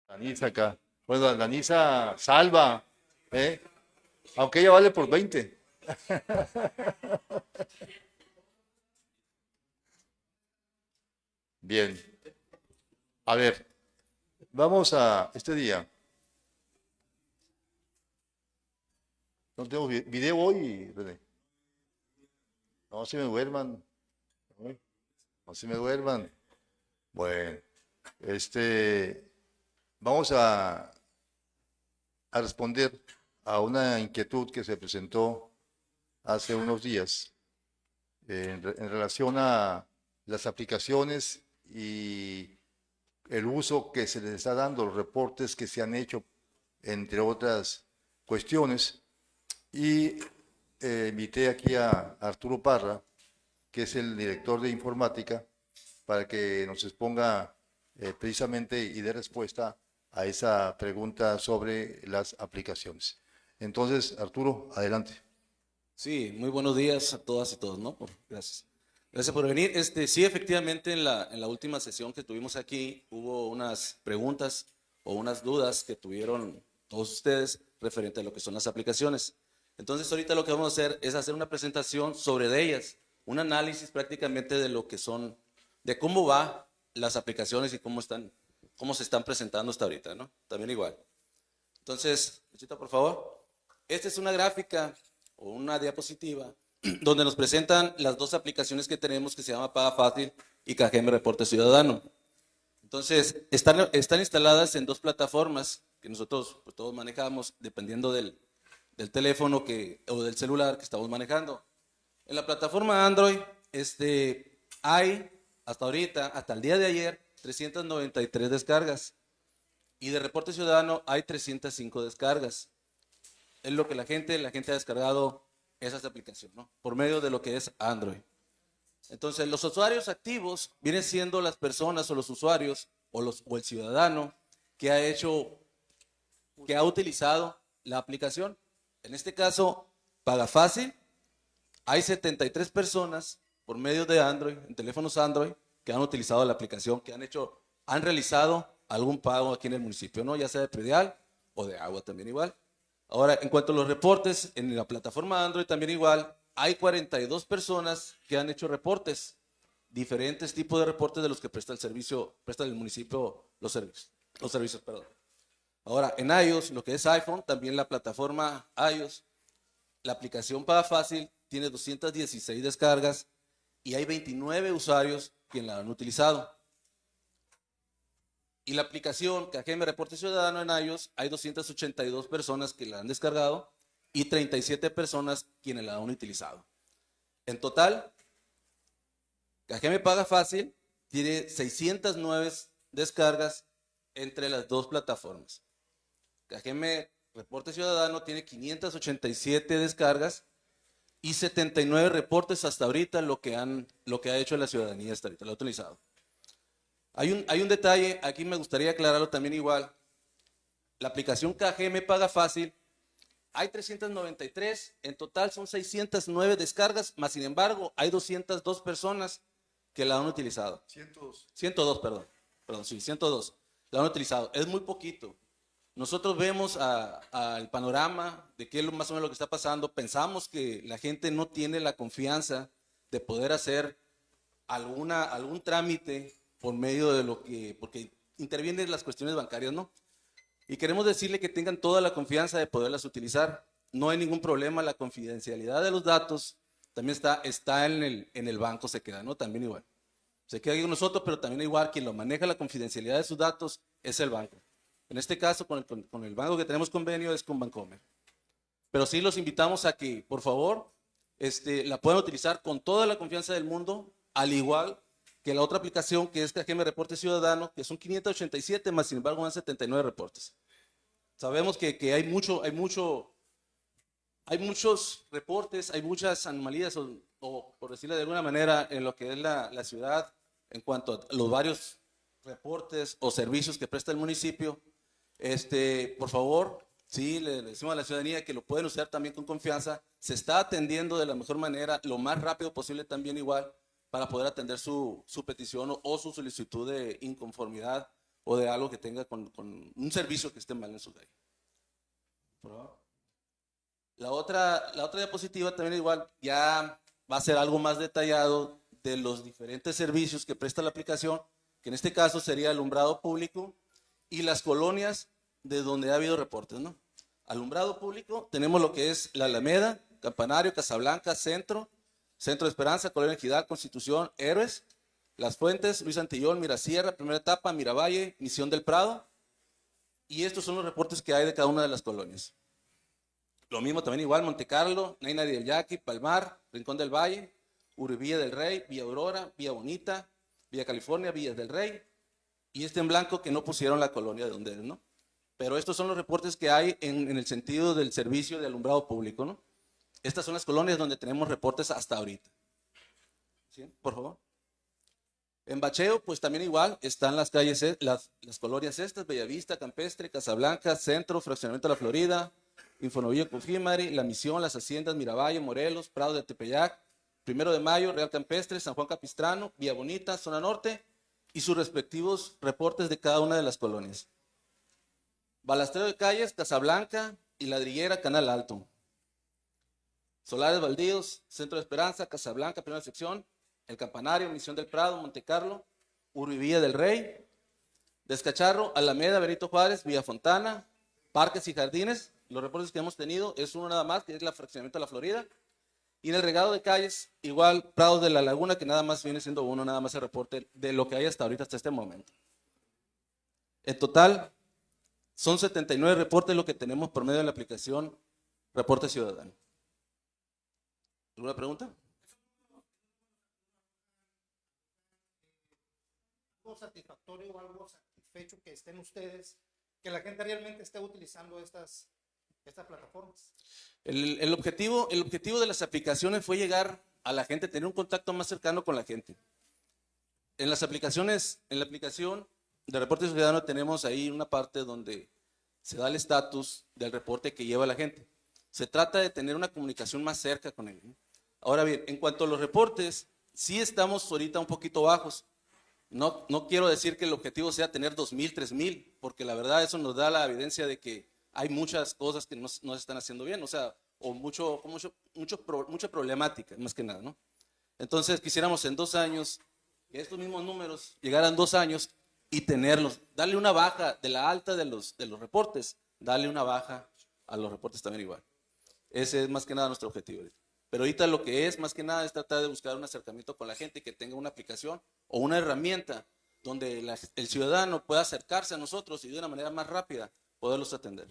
La Nisa acá. Bueno, la Nisa salva, ¿eh? Aunque ella vale por 20. Bien. A ver, vamos a este día. No tengo video hoy, René. No se me duerman. ¿No? No se me duerman. Bueno, este, vamos a responder a una inquietud que se presentó hace unos días en relación a las aplicaciones y el uso que se les está dando, los reportes que se han hecho, entre otras cuestiones. Y invité aquí a Arturo Parra, que es el director de informática, para que nos exponga precisamente y dé respuesta a esa pregunta sobre las aplicaciones. Entonces, Arturo, adelante. Sí, muy buenos días a todas y todos, ¿no? Gracias. Gracias por venir. Sí, efectivamente, en la última sesión que tuvimos aquí hubo unas preguntas o unas dudas que tuvieron todos ustedes referente a lo que son las aplicaciones. Entonces, ahorita lo que vamos a hacer es hacer una presentación sobre de ellas, un análisis prácticamente de lo que son, de cómo va las aplicaciones y cómo se están presentando hasta ahorita, ¿no? También igual. Entonces, Luchita, por favor. Esta es una gráfica o una diapositiva donde nos presentan las dos aplicaciones que tenemos que se llama Paga Fácil y KGM Reporte Ciudadano. Entonces, están instaladas en dos plataformas que nosotros pues, todos manejamos dependiendo del teléfono o del celular que estamos manejando. En la plataforma Android hay hasta ahorita, hasta el día de ayer, 393 descargas. Y de Reporte Ciudadano hay 305 descargas. Es lo que la gente ha descargado esas aplicaciones, ¿no? Por medio de lo que es Android. Entonces, los usuarios activos vienen siendo las personas o los usuarios o el ciudadano que que ha utilizado la aplicación. En este caso, Paga Fácil. Hay 73 personas por medio de Android, en teléfonos Android, que han utilizado la aplicación, han realizado algún pago aquí en el municipio, ¿no? Ya sea de predial o de agua también igual. Ahora, en cuanto a los reportes, en la plataforma Android también igual, hay 42 personas que han hecho reportes, diferentes tipos de reportes de los que presta el municipio los servicios, perdón. Ahora, en iOS, lo que es iPhone, también la plataforma iOS, la aplicación Paga Fácil tiene 216 descargas y hay 29 usuarios que la han utilizado. Y la aplicación KGM Reporte Ciudadano en iOS hay 282 personas que la han descargado y 37 personas quienes la han utilizado. En total, KGM Paga Fácil tiene 609 descargas entre las dos plataformas. KGM Reporte Ciudadano tiene 587 descargas y 79 reportes hasta ahorita lo que ha hecho la ciudadanía hasta ahorita, lo ha utilizado. Hay un detalle, aquí me gustaría aclararlo también igual. La aplicación KGM Paga Fácil, hay 393, en total son 609 descargas, más sin embargo hay 202 personas que la han utilizado. 102, perdón, sí, 102 la han utilizado. Es muy poquito. Nosotros vemos al panorama de qué es más o menos lo que está pasando. Pensamos que la gente no tiene la confianza de poder hacer algún trámite por medio porque intervienen las cuestiones bancarias, ¿no? Y queremos decirle que tengan toda la confianza de poderlas utilizar. No hay ningún problema, la confidencialidad de los datos también está en el banco, se queda, ¿no? También igual. Se queda con nosotros, pero también igual quien lo maneja la confidencialidad de sus datos es el banco. En este caso, con el banco que tenemos convenio es con Bancomer. Pero sí los invitamos a que, por favor, la puedan utilizar con toda la confianza del mundo, al igual que la otra aplicación que es KGM Reporte Ciudadano, que son 587, más sin embargo van 79 reportes. Sabemos que hay muchos reportes, hay muchas anomalías, o por decirlo de alguna manera, en lo que es la ciudad, en cuanto a los varios reportes o servicios que presta el municipio. Por favor, sí, le decimos a la ciudadanía que lo pueden usar también con confianza. Se está atendiendo de la mejor manera, lo más rápido posible también igual, para poder atender su petición o su solicitud de inconformidad o de algo que tenga con un servicio que esté mal en su calle. Por favor. La otra diapositiva también igual ya va a ser algo más detallado de los diferentes servicios que presta la aplicación, que en este caso sería alumbrado público y las colonias de donde ha habido reportes, ¿no? Alumbrado público, tenemos lo que es la Alameda, Campanario, Casablanca, Centro de Esperanza, Colonia Equidad, Constitución, Héroes, Las Fuentes, Luis Antillón, Mirasierra, Primera Etapa, Miravalle, Misión del Prado, y estos son los reportes que hay de cada una de las colonias. Lo mismo también igual, Montecarlo, Naina del Yaqui, Palmar, Rincón del Valle, Uribilla del Rey, Villa Aurora, Villa Bonita, Villa California, Villas del Rey, y este en blanco que no pusieron la colonia de donde es, ¿no? Pero estos son los reportes que hay en el sentido del servicio de alumbrado público, ¿no? Estas son las colonias donde tenemos reportes hasta ahorita. ¿Sí? Por favor. En Bacheo, pues también igual, están las calles, las colonias estas, Bellavista, Campestre, Casablanca, Centro, Fraccionamiento de la Florida, Infonovillo, Cujimari, La Misión, Las Haciendas, Miravalle, Morelos, Prado de Tepeyac, 1 de Mayo, Real Campestre, San Juan Capistrano, Villa Bonita, Zona Norte, y sus respectivos reportes de cada una de las colonias. Balastreo de Calles, Casablanca y Ladrillera, Canal Alto. Solares Baldíos, Centro de Esperanza, Casablanca, Primera Sección, El Campanario, Misión del Prado, Montecarlo, Uribilla del Rey, Descacharro, Alameda, Benito Juárez, Villafontana, Parques y Jardines. Los reportes que hemos tenido es uno nada más, que es el fraccionamiento de la Florida. Y en el regado de calles, igual Prados de la Laguna, que nada más viene siendo uno, nada más el reporte de lo que hay hasta ahorita, hasta este momento. En total, son 79 reportes lo que tenemos por medio de la aplicación Reporte Ciudadano. ¿Alguna pregunta? ¿Algo satisfactorio o algo satisfecho que estén ustedes, que la gente realmente esté utilizando estas plataformas? El objetivo de las aplicaciones fue llegar a la gente, tener un contacto más cercano con la gente. En las aplicaciones, en la aplicación de Reporte Ciudadano tenemos ahí una parte donde se da el estatus del reporte que lleva la gente. Se trata de tener una comunicación más cerca con él. Ahora bien, en cuanto a los reportes, sí estamos ahorita un poquito bajos. No quiero decir que el objetivo sea tener 2,000, 3,000, porque la verdad eso nos da la evidencia de que hay muchas cosas que no se están haciendo bien, o sea, o mucha problemática, más que nada, ¿no? Entonces quisiéramos en 2 años que estos mismos números llegaran 2 años y tenerlos, darle una baja de la alta de los reportes, darle una baja a los reportes también igual. Ese es más que nada nuestro objetivo ahorita. Pero ahorita lo que es más que nada es tratar de buscar un acercamiento con la gente que tenga una aplicación o una herramienta donde el ciudadano pueda acercarse a nosotros y de una manera más rápida poderlos atender.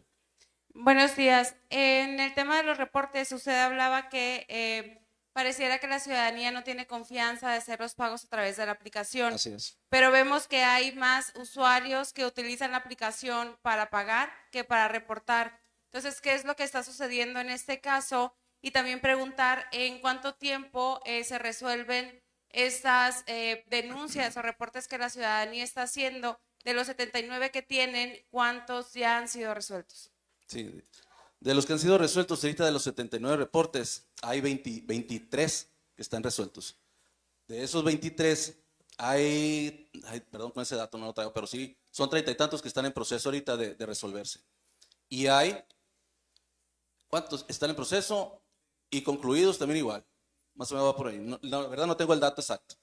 Buenos días. En el tema de los reportes, usted hablaba que pareciera que la ciudadanía no tiene confianza de hacer los pagos a través de la aplicación. Así es. Pero vemos que hay más usuarios que utilizan la aplicación para pagar que para reportar. Entonces, ¿qué es lo que está sucediendo en este caso? Y también preguntar en cuánto tiempo se resuelven estas denuncias o reportes que la ciudadanía está haciendo. De los 79 que tienen, ¿cuántos ya han sido resueltos? Sí, de los que han sido resueltos ahorita, de los 79 reportes, hay 23 que están resueltos. De esos 23, perdón con ese dato no lo traigo, pero sí, son 30 y tantos que están en proceso ahorita de resolverse. Y hay, ¿cuántos están en proceso? Y concluidos también igual, más o menos va por ahí. No, la verdad no tengo el dato exacto.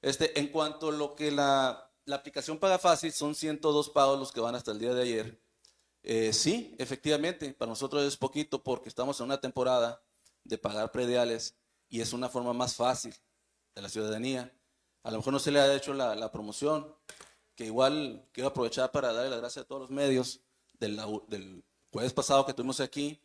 En cuanto a lo que la aplicación Paga Fácil, son 102 pagos los que van hasta el día de ayer. Sí, efectivamente, para nosotros es poquito porque estamos en una temporada de pagar prediales y es una forma más fácil de la ciudadanía. A lo mejor no se le ha hecho la promoción, que igual quiero aprovechar para darle las gracias a todos los medios del jueves pasado que tuvimos aquí,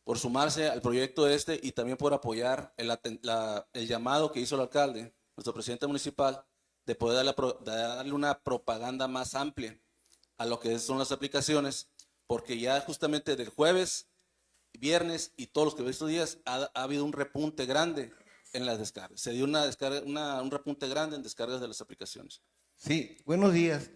por sumarse al proyecto y también por apoyar el llamado que hizo el alcalde, nuestro presidente municipal, de poder darle una propaganda más amplia a lo que son las aplicaciones, porque ya justamente del jueves, viernes y todos los que estos días ha habido un repunte grande en las descargas. Se dio un repunte grande en descargas de las aplicaciones. Sí, buenos días.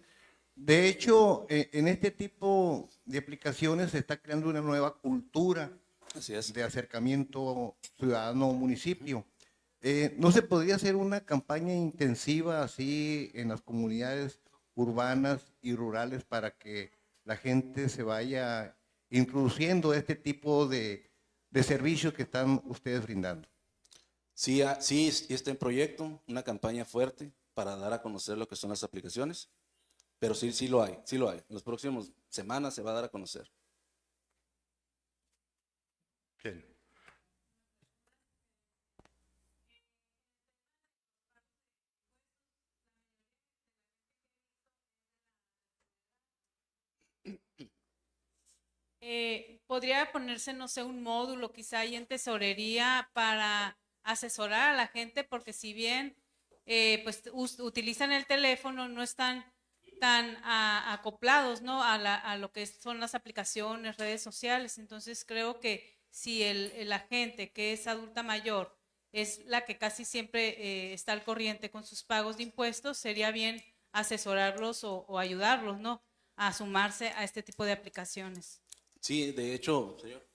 De hecho, en este tipo de aplicaciones se está creando una nueva cultura. Así es. De acercamiento ciudadano-municipio. ¿No se podría hacer una campaña intensiva así en las comunidades urbanas y rurales para que la gente se vaya introduciendo este tipo de servicios que están ustedes brindando? Sí, sí está en proyecto, una campaña fuerte para dar a conocer lo que son las aplicaciones, pero sí, sí lo hay, sí lo hay. En las próximas semanas se va a dar a conocer. Bien. Podría ponerse, no sé, un módulo quizá ahí en tesorería para asesorar a la gente, porque si bien pues utilizan el teléfono, no están tan acoplados, ¿no? A lo que son las aplicaciones, redes sociales. Entonces creo que si la gente que es adulta mayor es la que casi siempre está al corriente con sus pagos de impuestos, sería bien asesorarlos o ayudarlos, ¿no? A sumarse a este tipo de aplicaciones. Sí, de hecho, señor.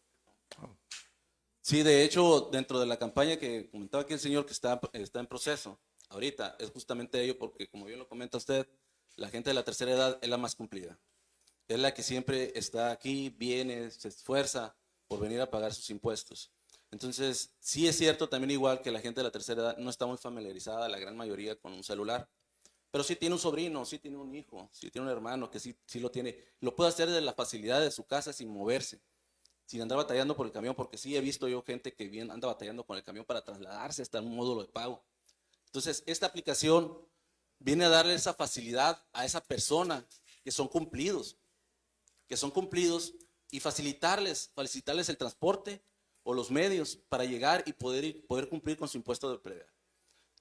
Sí, de hecho, dentro de la campaña que comentaba aquí el señor que está en proceso, ahorita, es justamente ello porque, como bien lo comenta usted, la gente de la tercera edad es la más cumplida. Es la que siempre está aquí, viene, se esfuerza por venir a pagar sus impuestos. Entonces, sí es cierto también igual que la gente de la tercera edad no está muy familiarizada, la gran mayoría, con un celular. Pero sí tiene un sobrino, sí tiene un hijo, sí tiene un hermano que sí lo tiene. Lo puede hacer desde la facilidad de su casa sin moverse, sin andar batallando por el camión, porque sí he visto yo gente que bien anda batallando con el camión para trasladarse hasta un módulo de pago. Entonces, esta aplicación viene a darle esa facilidad a esa persona que son cumplidos y facilitarles el transporte o los medios para llegar y poder cumplir con su impuesto de predial.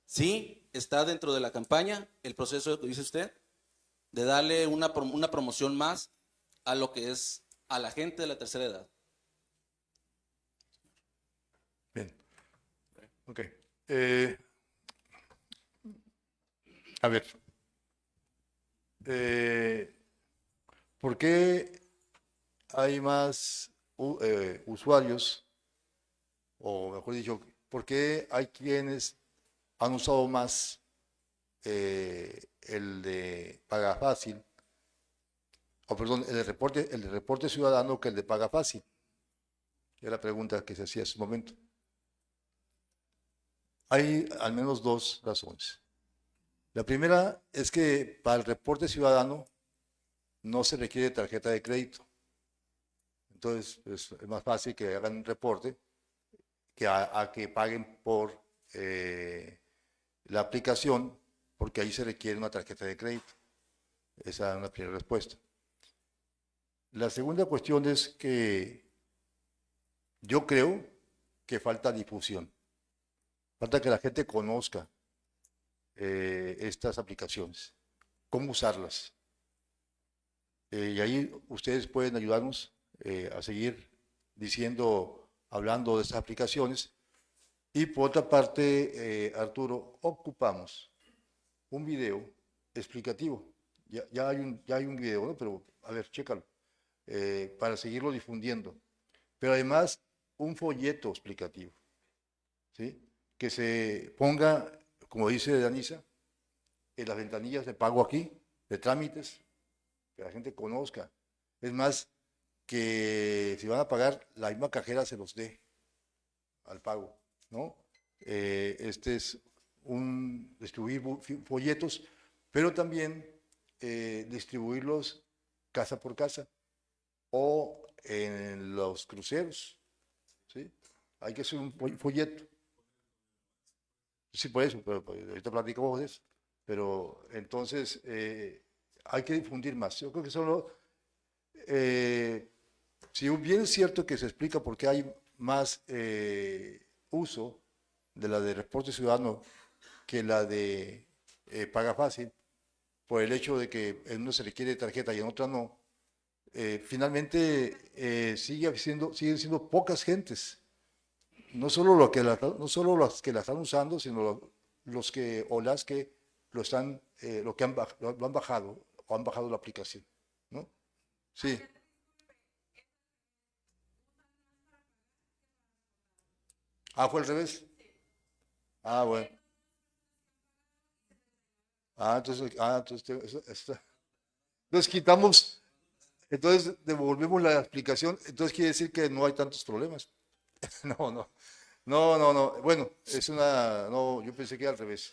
Sí, está dentro de la campaña el proceso que dice usted, de darle una promoción más a lo que es a la gente de la tercera edad. Bien. Ok. A ver. ¿Por qué hay más usuarios, o mejor dicho, por qué hay quienes han usado más el de Paga Fácil, o perdón, el de reporte ciudadano que el de Paga Fácil? Es la pregunta que se hacía hace un momento. Hay al menos dos razones. La primera es que para el reporte ciudadano no se requiere tarjeta de crédito. Entonces es más fácil que hagan un reporte que a que paguen por la aplicación, porque ahí se requiere una tarjeta de crédito. Esa es una primera respuesta. La segunda cuestión es que yo creo que falta difusión. Falta que la gente conozca estas aplicaciones, cómo usarlas. Y ahí ustedes pueden ayudarnos a seguir diciendo, hablando de estas aplicaciones. Y por otra parte, Arturo, ocupamos un video explicativo. Ya hay un video, ¿no? Pero a ver, chécalo, para seguirlo difundiendo. Pero además, un folleto explicativo, ¿sí? Que se ponga, como dice Danisa, en las ventanillas de pago aquí, de trámites, que la gente conozca. Es más, que si van a pagar, la misma cajera se los dé al pago, ¿no? Este es distribuir folletos, pero también distribuirlos casa por casa o en los cruceros, ¿sí? Hay que hacer un folleto. Sí, por eso, pero ahorita platicamos de eso. Pero entonces hay que difundir más. Yo creo que solo, si bien es cierto que se explica por qué hay más uso de la de reporte ciudadano que la de Paga Fácil, por el hecho de que en una se requiere tarjeta y en otra no, finalmente siguen siendo pocas gentes. No solo los que la están usando, sino los que o las que lo están, lo han bajado o han bajado la aplicación, ¿no? Sí. Ah, fue al revés. Ah, bueno. Entonces Entonces quitamos, entonces devolvemos la explicación, entonces quiere decir que no hay tantos problemas. No, no, no. Bueno, no, yo pensé que era al revés.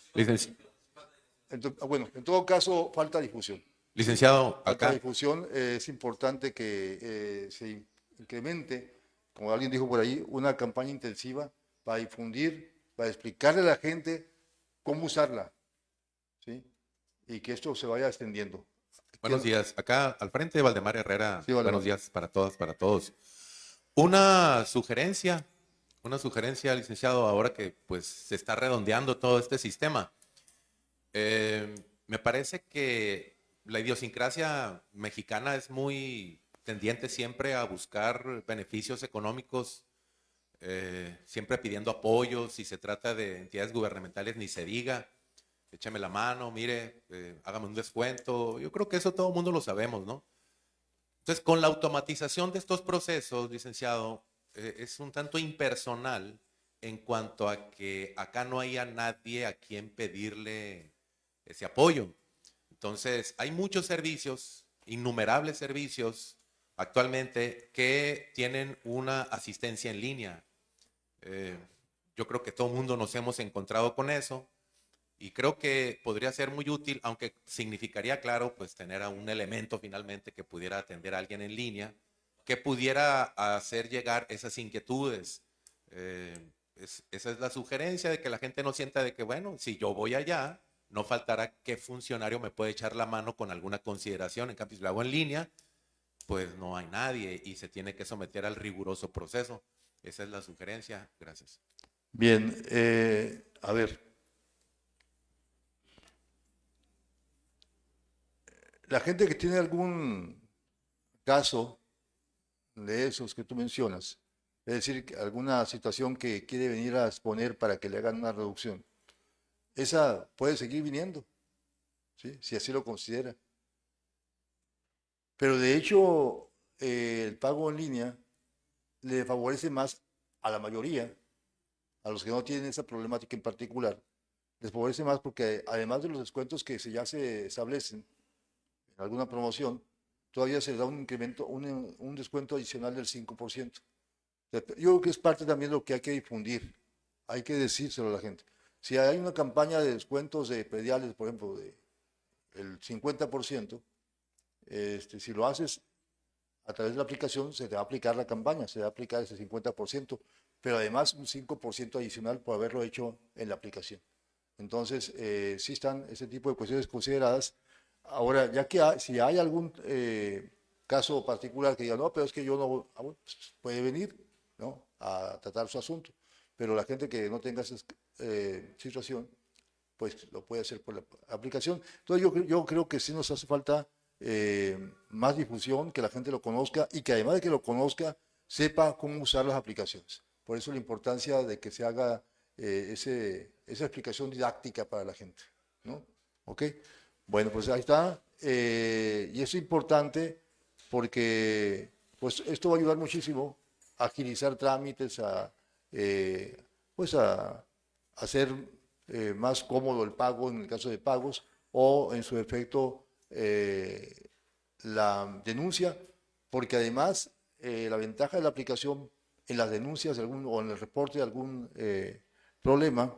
Bueno, en todo caso, falta difusión. Licenciado, Falta acá, difusión, es importante que se incremente, como alguien dijo por ahí, una campaña intensiva para difundir, para explicarle a la gente cómo usarla, ¿sí? Y que esto se vaya extendiendo. buenos días. Acá al frente de Valdemar Herrera, Sí, Valdemar. buenos días para todas, para todos. Una sugerencia, licenciado, ahora que pues se está redondeando todo este sistema. Me parece que la idiosincrasia mexicana es muy tendiente siempre a buscar beneficios económicos, siempre pidiendo apoyos. Si se trata de entidades gubernamentales, ni se diga, échame la mano, mire, hágame un descuento. Yo creo que eso todo el mundo lo sabemos, ¿no? Entonces, con la automatización de estos procesos, licenciado, es un tanto impersonal en cuanto a que acá no haya nadie a quien pedirle ese apoyo. Entonces, hay muchos servicios, innumerables servicios actualmente que tienen una asistencia en línea. Yo creo que todo el mundo nos hemos encontrado con eso y creo que podría ser muy útil, aunque significaría, claro, pues tener a un elemento finalmente que pudiera atender a alguien en línea, que pudiera hacer llegar esas inquietudes. Esa es la sugerencia, de que la gente no sienta de que, bueno, si yo voy allá, no faltará que funcionario me puede echar la mano con alguna consideración. En cambio, si lo hago en línea, pues no hay nadie y se tiene que someter al riguroso proceso. Esa es la sugerencia. Gracias. Bien, a ver. La gente que tiene algún caso de esos que tú mencionas, es decir, alguna situación que quiere venir a exponer para que le hagan una reducción, esa puede seguir viniendo, ¿sí? Si así lo considera. Pero de hecho, el pago en línea le favorece más a la mayoría, a los que no tienen esa problemática en particular, les favorece más porque además de los descuentos que ya se establecen en alguna promoción, todavía se les da un incremento, un descuento adicional del 5%. Yo creo que es parte también de lo que hay que difundir, hay que decírselo a la gente. Si hay una campaña de descuentos de prediales, por ejemplo, del 50%, si lo haces a través de la aplicación, se te va a aplicar la campaña, se va a aplicar ese 50%, pero además un 5% adicional por haberlo hecho en la aplicación. Entonces, sí están ese tipo de cuestiones consideradas. Ahora, ya que si hay algún caso particular que diga, no, pero es que yo no, bueno, pues puede venir, ¿no?, a tratar su asunto, pero la gente que no tenga esa situación, pues lo puede hacer por la aplicación. Entonces, yo creo que sí nos hace falta más difusión, que la gente lo conozca y que además de que lo conozca, sepa cómo usar las aplicaciones. Por eso la importancia de que se haga esa explicación didáctica para la gente, ¿no? ¿Ok? Bueno, pues ahí está. Y eso es importante porque pues, esto va a ayudar muchísimo a agilizar trámites, pues a hacer más cómodo el pago en el caso de pagos o en su efecto la denuncia, porque además la ventaja de la aplicación en las denuncias o en el reporte de algún problema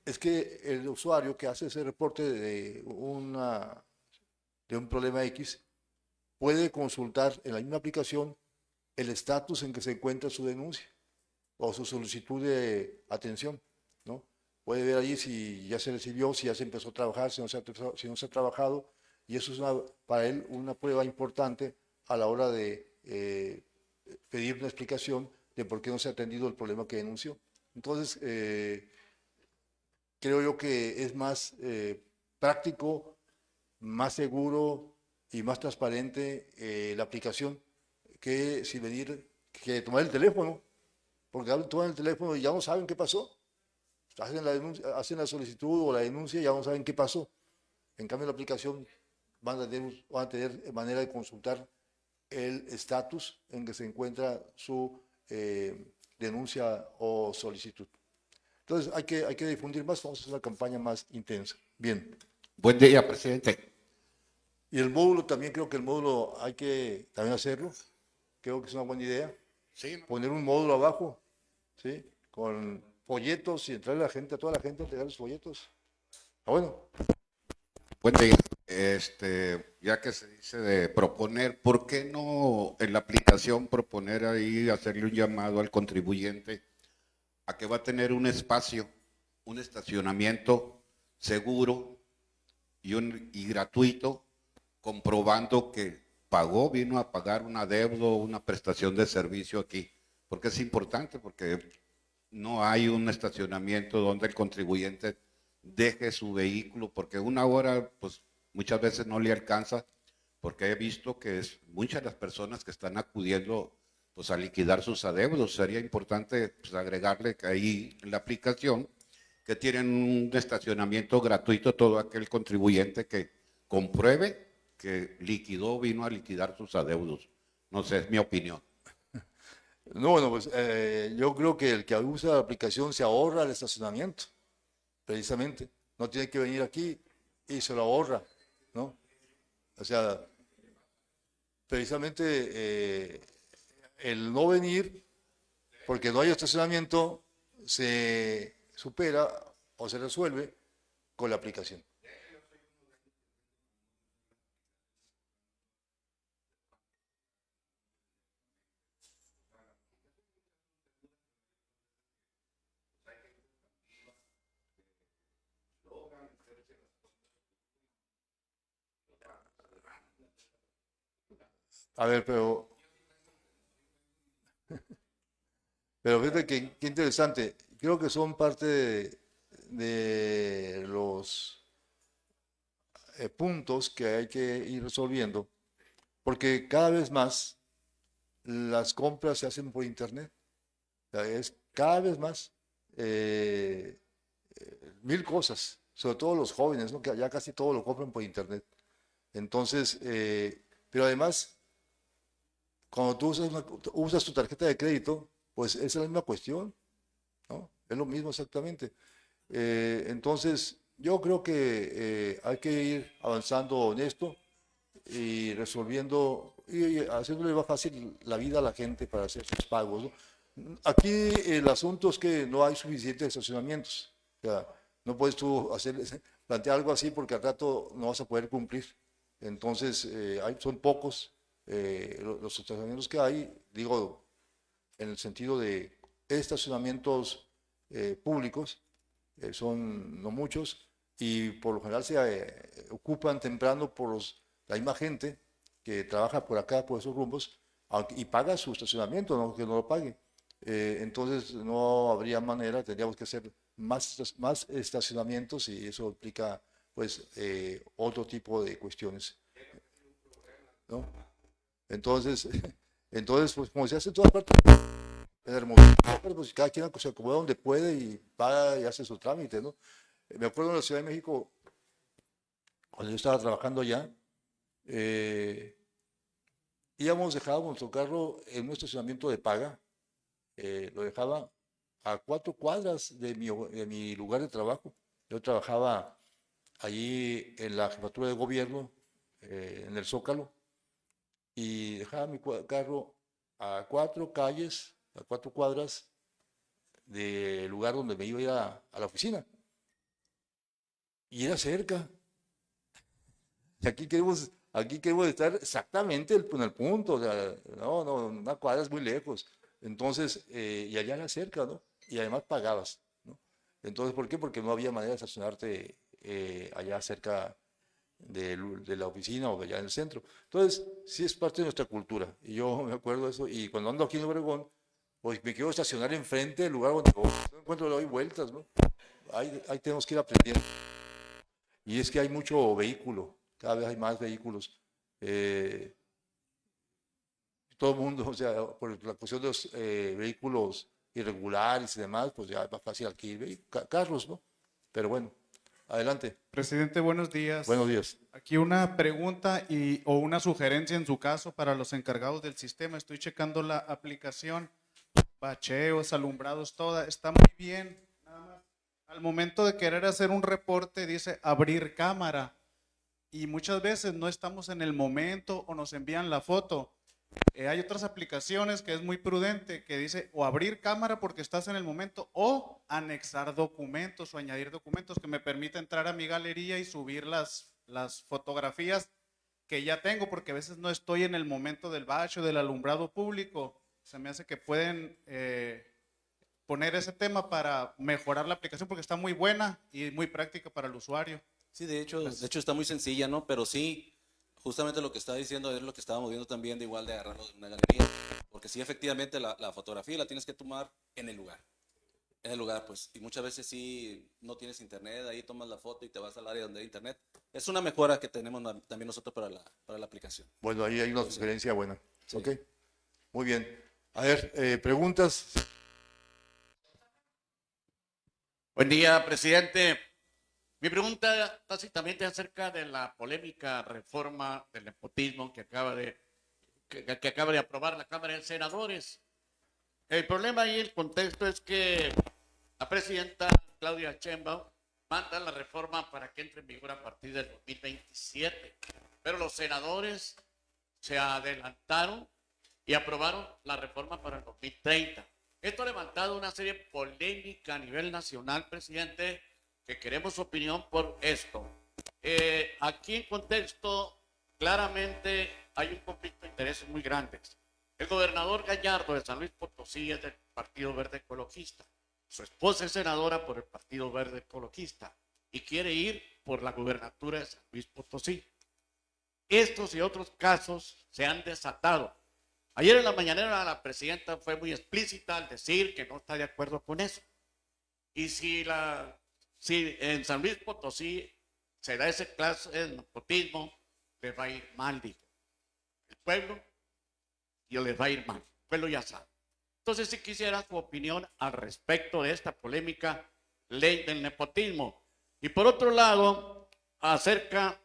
es que el usuario que hace ese reporte de un problema X puede consultar en la misma aplicación el estatus en que se encuentra su denuncia o su solicitud de atención, ¿no? Puede ver allí si ya se recibió, si ya se empezó a trabajar, si no se ha trabajado, y eso es para él una prueba importante a la hora de pedir una explicación de por qué no se ha atendido el problema que denunció. Entonces, creo yo que es más práctico, más seguro y más transparente la aplicación que tomar el teléfono, porque toman el teléfono y ya no saben qué pasó. Hacen la solicitud o la denuncia y ya no saben qué pasó. En cambio, la aplicación van a tener manera de consultar el estatus en que se encuentra su denuncia o solicitud. Entonces, hay que difundir más, vamos a hacer una campaña más intensa. Bien. Buen día, presidente. Y el módulo también, creo que el módulo hay que también hacerlo. Creo que es una buena idea. Sí, ¿no? Poner un módulo abajo, ¿sí? Con folletos y entrarle a la gente, a toda la gente a entregar los folletos. Ah, bueno, Buen día. Ya que se dice de proponer, ¿por qué no en la aplicación proponer ahí, hacerle un llamado al contribuyente a que va a tener un espacio, un estacionamiento seguro y gratuito, comprobando que pagó, vino a pagar una deuda o una prestación de servicio aquí? Porque es importante, porque no hay un estacionamiento donde el contribuyente deje su vehículo, porque una hora pues muchas veces no le alcanza, porque he visto que es muchas las personas que están acudiendo pues a liquidar sus adeudos. Sería importante pues, agregarle que ahí en la aplicación que tienen un estacionamiento gratuito todo aquel contribuyente que compruebe que liquidó, vino a liquidar sus adeudos. No sé, es mi opinión. no, bueno, pues yo creo que el que usa la aplicación se ahorra el estacionamiento, precisamente. No tiene que venir aquí y se lo ahorra, ¿no? O sea, precisamente el no venir, porque no hay estacionamiento, se supera o se resuelve con la aplicación. A ver, pero fíjate qué interesante. Creo que son parte de los puntos que hay que ir resolviendo, porque cada vez más las compras se hacen por internet. O sea, es cada vez más mil cosas, sobre todo los jóvenes, ¿no? Que ya casi todo lo compran por internet. Entonces, pero además, cuando tú usas tu tarjeta de crédito, pues es la misma cuestión, ¿no? Es lo mismo exactamente. Entonces, yo creo que hay que ir avanzando en esto y resolviendo y haciéndole más fácil la vida a la gente para hacer sus pagos, ¿no? Aquí el asunto es que no hay suficientes estacionamientos. O sea, no puedes tú plantear algo así porque al rato no vas a poder cumplir. Entonces, son pocos los estacionamientos que hay, digo, en el sentido de estacionamientos públicos, son no muchos, y por lo general se ocupan temprano por la misma gente que trabaja por acá, por esos rumbos, y paga su estacionamiento, no que no lo pague. Entonces no habría manera, tendríamos que hacer más estacionamientos y eso implica pues otro tipo de cuestiones, ¿no? Entonces, pues como se hace en todas partes, en Hermosillo, pero pues cada quien se acomoda donde puede y paga y hace su trámite, ¿no? Me acuerdo en la Ciudad de México, cuando yo estaba trabajando allá, dejábamos nuestro carro en un estacionamiento de paga, lo dejaba a 4 cuadras de mi lugar de trabajo. Yo trabajaba allí en la jefatura de gobierno, en el Zócalo, y dejaba mi carro a 4 calles, a 4 cuadras del lugar donde me iba a ir a la oficina. Y era cerca. Y aquí queremos estar exactamente en el punto. O sea, no, una cuadra es muy lejos. Entonces, y allá era cerca, ¿no? Y además pagabas, ¿no? Entonces, ¿por qué? Porque no había manera de estacionarte allá cerca de la oficina o allá en el centro. Entonces, sí es parte de nuestra cultura. Y yo me acuerdo de eso. Y cuando ando aquí en Obregón, pues me quiero estacionar enfrente del lugar donde no encuentro, le doy vueltas, ¿no? Ahí tenemos que ir aprendiendo. Y es que hay mucho vehículo, cada vez hay más vehículos. Todo el mundo, o sea, por la cuestión de los vehículos irregulares y demás, pues ya es más fácil adquirir carros, ¿no? Pero bueno, adelante. Presidente, buenos días. Buenos días. Aquí una pregunta o una sugerencia en su caso para los encargados del sistema. Estoy checando la aplicación, bacheos, alumbrados, toda, está muy bien. Nada más, al momento de querer hacer un reporte dice abrir cámara. y muchas veces no estamos en el momento o nos envían la foto. Hay otras aplicaciones que es muy prudente, que dice o abrir cámara porque estás en el momento o anexar documentos o añadir documentos que me permite entrar a mi galería y subir las fotografías que ya tengo, porque a veces no estoy en el momento del bache o del alumbrado público. Se me hace que pueden poner ese tema para mejorar la aplicación porque está muy buena y muy práctica para el usuario. Sí, de hecho está muy sencilla, ¿no? Pero sí, justamente lo que está diciendo es lo que estábamos viendo también de igual de agarrarlo de una galería. Porque sí, efectivamente, la fotografía la tienes que tomar en el lugar. En el lugar, pues. Y muchas veces sí no tienes internet, ahí tomas la foto y te vas al área donde hay internet. Es una mejora que tenemos también nosotros para la aplicación. Bueno, ahí hay una Sí. sugerencia buena. Sí. Ok, muy bien. A ver, preguntas. Buen día, presidente. Mi pregunta básicamente acerca de la polémica reforma del nepotismo que acaba de aprobar la Cámara de Senadores. El problema ahí, el contexto es que la presidenta Claudia Sheinbaum manda la reforma para que entre en vigor a partir del 2027, pero los senadores se adelantaron y aprobaron la reforma para el 2030. Esto ha levantado una serie de polémica a nivel nacional, presidente, que queremos su opinión por esto. Aquí en contexto, claramente hay un conflicto de intereses muy grandes. El gobernador Gallardo de San Luis Potosí es del Partido Verde Ecologista. Su esposa es senadora por el Partido Verde Ecologista y quiere ir por la gubernatura de San Luis Potosí. Estos y otros casos se han desatado. Ayer en la mañanera la presidenta fue muy explícita al decir que no está de acuerdo con eso. Y si en San Luis Potosí se da ese clase de nepotismo, les va a ir mal, dijo. El pueblo y les va a ir mal. El pueblo ya sabe. Entonces, si quisiera su opinión al respecto de esta polémica ley del nepotismo. Y por otro lado, acerca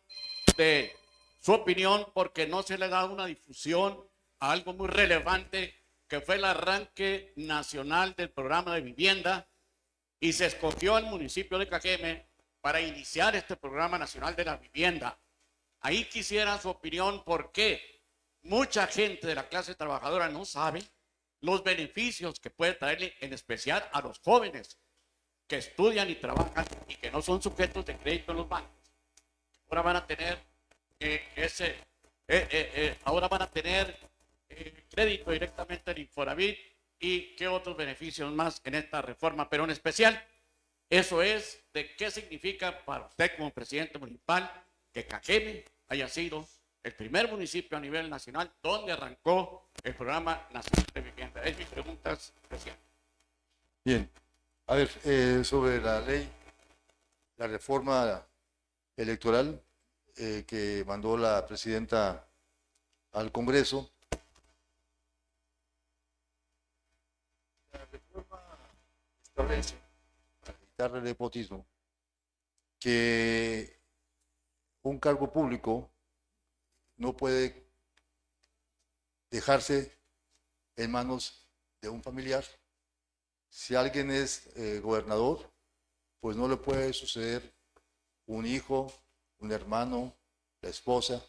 de su opinión, porque no se le da una difusión a algo muy relevante, que fue el arranque nacional del programa de vivienda, y se escogió al municipio de Cajeme para iniciar este programa nacional de la vivienda. Ahí quisiera su opinión, porque mucha gente de la clase trabajadora no sabe los beneficios que puede traerle, en especial a los jóvenes que estudian y trabajan y que no son sujetos de crédito en los bancos. Ahora van a tener crédito directamente en Infonavit y qué otros beneficios más en esta reforma, pero en especial eso es de qué significa para usted como presidente municipal que Cajeme haya sido el primer municipio a nivel nacional donde arrancó el programa nacional de vivienda. Es mi pregunta, presidente. Bien. A ver, sobre la ley, la reforma electoral que mandó la presidenta al Congreso. La reforma establece, para evitar el nepotismo, que un cargo público no puede dejarse en manos de un familiar. Si alguien es gobernador, pues no le puede suceder un hijo, un hermano, la esposa,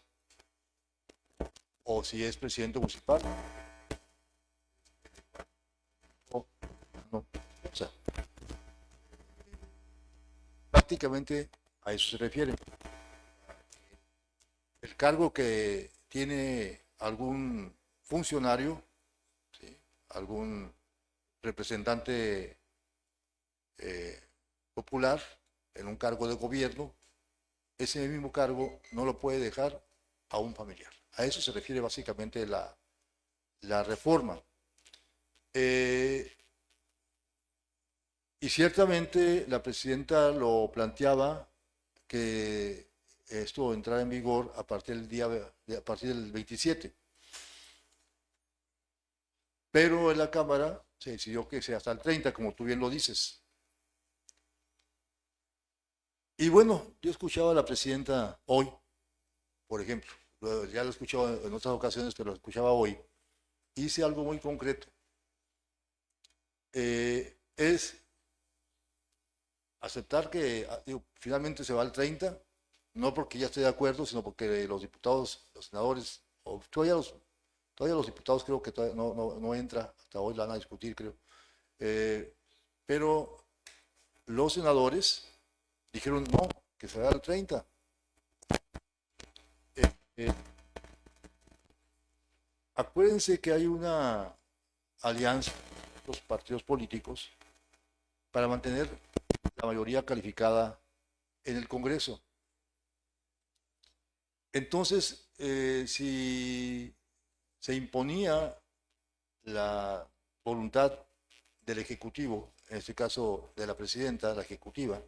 o si es presidente municipal. No. O sea, prácticamente a eso se refiere. El cargo que tiene algún funcionario, ¿sí?, algún representante popular en un cargo de gobierno, ese mismo cargo no lo puede dejar a un familiar. A eso se refiere básicamente la reforma. Y ciertamente la presidenta lo planteaba que esto entrara en vigor a partir del 27. Pero en la Cámara se decidió que sea hasta el 30, como tú bien lo dices. Y bueno, yo escuchaba a la presidenta hoy, por ejemplo, ya lo he escuchado en otras ocasiones, pero lo escuchaba hoy, y dice algo muy concreto. Es aceptar que finalmente se va al 30, no porque ya esté de acuerdo, sino porque los diputados, los senadores, o todavía los diputados creo que todavía no entra, hasta hoy la van a discutir, creo. Pero los senadores dijeron no, que se haga el 30. Acuérdense que hay una alianza de los partidos políticos para mantener la mayoría calificada en el Congreso. Entonces, si se imponía la voluntad del Ejecutivo, en este caso de la presidenta, la ejecutiva,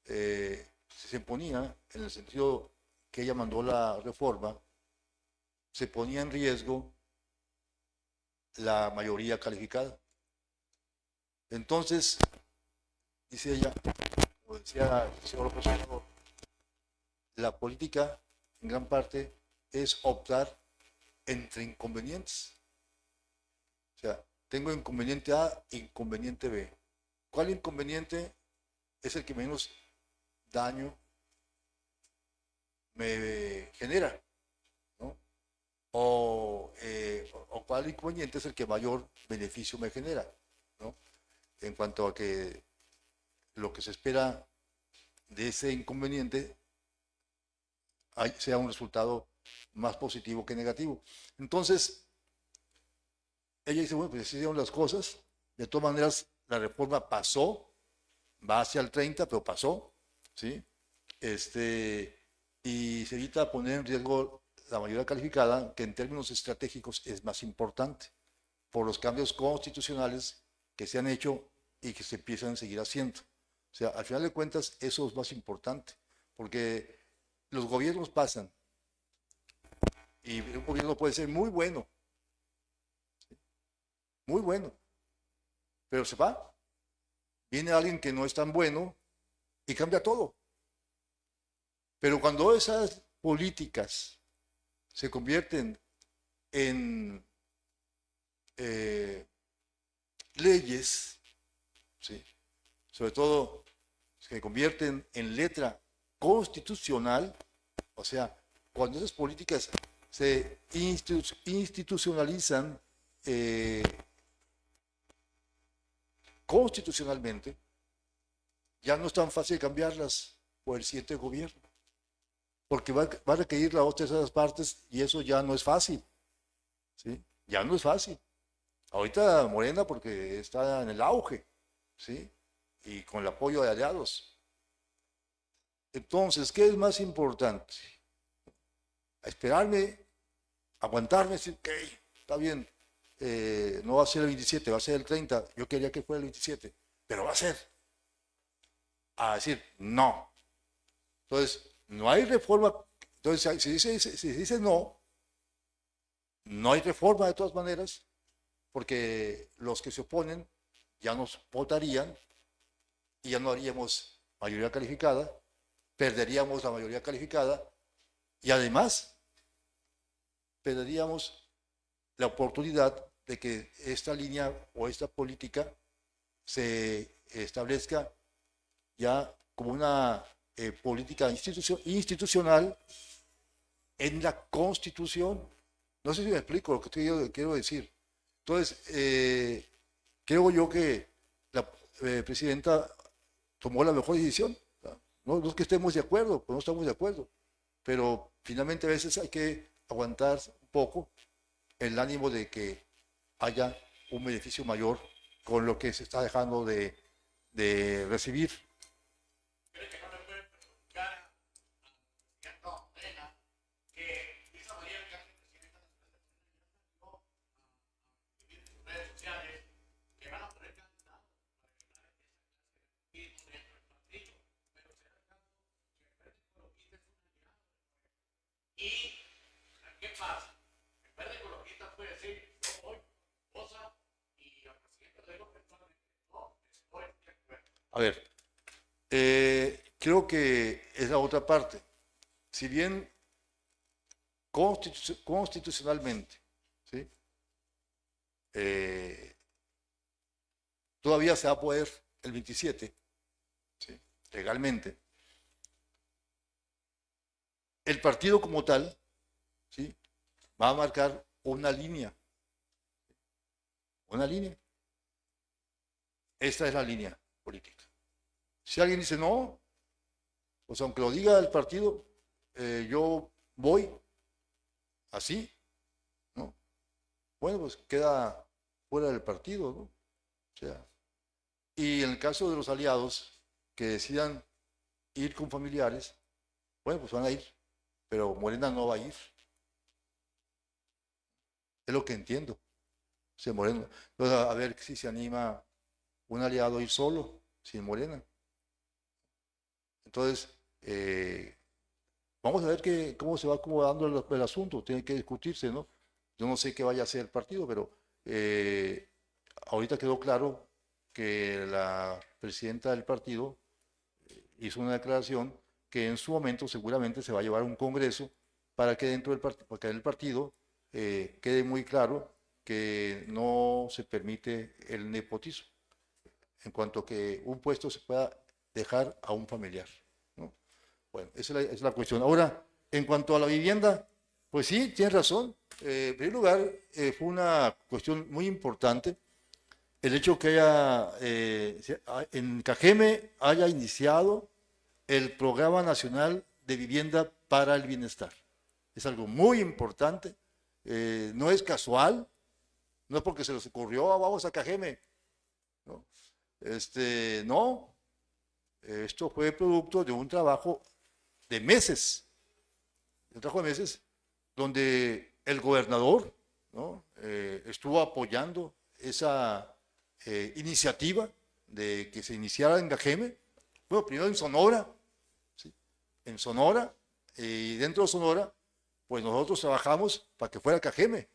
se imponía en el sentido que ella mandó la reforma, se ponía en riesgo la mayoría calificada. Entonces, dice ella, como decía el señor López Obrador, la política en gran parte es optar entre inconvenientes. O sea, tengo inconveniente A, inconveniente B. ¿Cuál inconveniente es el que menos daño me genera? ¿No? O cuál inconveniente es el que mayor beneficio me genera, ¿no? En cuanto a que lo que se espera de ese inconveniente sea un resultado más positivo que negativo. Entonces, ella dice, bueno, pues así dieron las cosas. De todas maneras, la reforma pasó, va hacia el 30, pero pasó, ¿sí? Y se evita poner en riesgo la mayoría calificada, que en términos estratégicos es más importante, por los cambios constitucionales que se han hecho y que se empiezan a seguir haciendo. O sea, al final de cuentas, eso es más importante, porque los gobiernos pasan, y un gobierno puede ser muy bueno, pero se va. Viene alguien que no es tan bueno y cambia todo. Pero cuando esas políticas se convierten en leyes, ¿sí? Sobre todo se convierten en letra constitucional, o sea, cuando esas políticas se institucionalizan constitucionalmente, ya no es tan fácil cambiarlas por el siguiente gobierno, porque va a requerir la otra de esas partes y eso ya no es fácil, ¿sí? Ya no es fácil. Ahorita Morena porque está en el auge, ¿sí? Y con el apoyo de aliados. Entonces, ¿qué es más importante? Esperarme, aguantarme, decir, ok, está bien, no va a ser el 27, va a ser el 30, yo quería que fuera el 27, pero va a ser. A decir, no. Entonces, no hay reforma. Entonces, si dice no, no hay reforma de todas maneras, porque los que se oponen ya nos votarían y ya no haríamos mayoría calificada, perderíamos la mayoría calificada y además perderíamos la oportunidad de que esta línea o esta política se establezca ya como una política institucional en la Constitución. No sé si me explico lo que quiero decir. Entonces, creo yo que la presidenta tomó la mejor decisión. No es que estemos de acuerdo, pues no estamos de acuerdo, pero finalmente a veces hay que aguantar un poco el ánimo de que haya un beneficio mayor con lo que se está dejando de recibir. A ver, creo que es la otra parte. Si bien constitucionalmente, ¿sí? Todavía se va a poder el 27, ¿sí? Legalmente. el partido como tal, ¿sí?, va a marcar una línea. Una línea. Esta es la línea política. Si alguien dice no, pues aunque lo diga el partido, yo voy así, ¿no? Bueno, pues queda fuera del partido, ¿no? O sea, y en el caso de los aliados que decidan ir con familiares, bueno, pues van a ir, pero Morena no va a ir. Es lo que entiendo. O sea, Morena. Entonces, a ver si se anima un aliado a ir solo, sin Morena. Entonces, vamos a ver cómo se va acomodando el asunto. Tiene que discutirse, ¿no? Yo no sé qué vaya a hacer el partido, pero ahorita quedó claro que la presidenta del partido hizo una declaración que en su momento seguramente se va a llevar a un congreso para que dentro del partido quede muy claro que no se permite el nepotismo en cuanto a que un puesto se pueda dejar a un familiar, ¿no? Bueno, esa es la cuestión. Ahora, en cuanto a la vivienda, pues sí, tienes razón. En primer lugar, fue una cuestión muy importante el hecho que en Cajeme haya iniciado el Programa Nacional de Vivienda para el Bienestar. Es algo muy importante, no es casual, no es porque se les ocurrió, vamos a Cajeme, ¿no? No, esto fue producto de un trabajo de meses, donde el gobernador, ¿no?, estuvo apoyando esa iniciativa de que se iniciara en Cajeme. Bueno, primero en Sonora, ¿sí?, en Sonora, y dentro de Sonora, pues nosotros trabajamos para que fuera Cajeme,